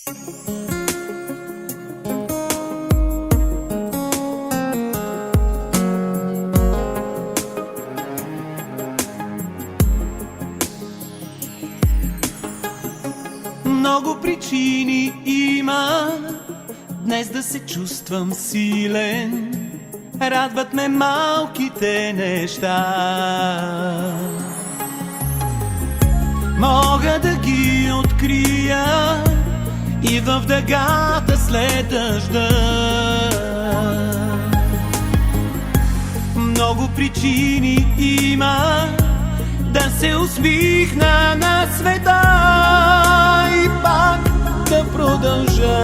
Много причини има днес да се чувствам силен. Радват ме малките неща. Мога да ги открия и в дъгата след дъжда. Много причини има да се усмихна на света и пак да продължа.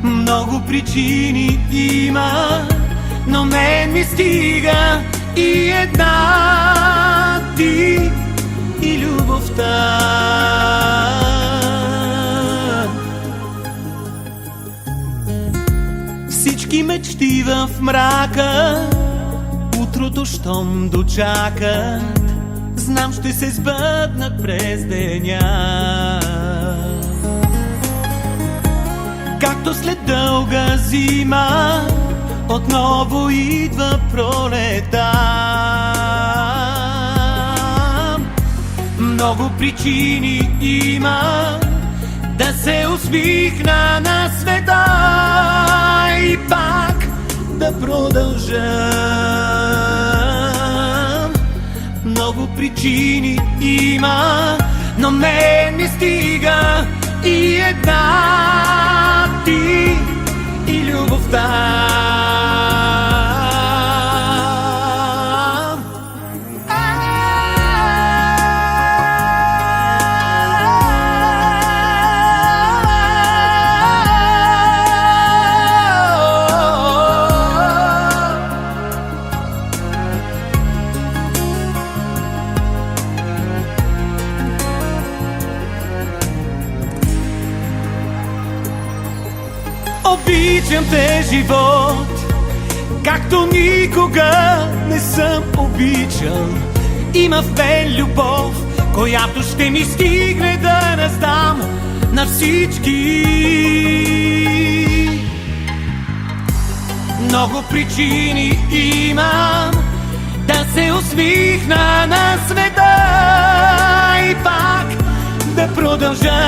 Много причини има, но мен ми стига и една, ти и любовта. Всички мечти в мрака, утрото щом дочакат, знам ще се сбъднат през деня. Както след дълга зима отново идва пролета. Много причини има да се усмихна на света и пак да продължа. Много причини има, но мен ми стига и една, ти и любовта. Обичам те, живот, както никога не съм обичал. Има в мен любов, която ще ми стигне да раздам на всички. Много причини имам да се усмихна на света и пак да продължавам.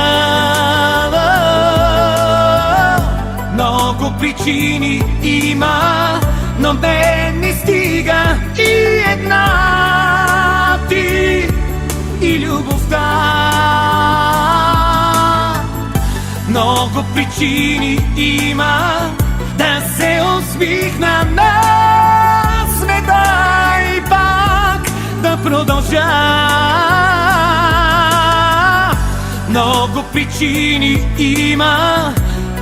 Много причини има, но мен ми стига и една, ти и любовта. Много причини има да се усмихна на света и пак да продължа. Много причини има,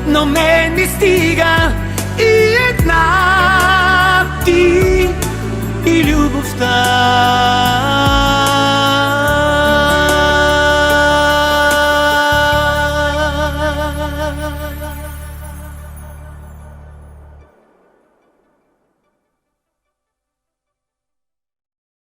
но мен ми стига и една, ти и любовта.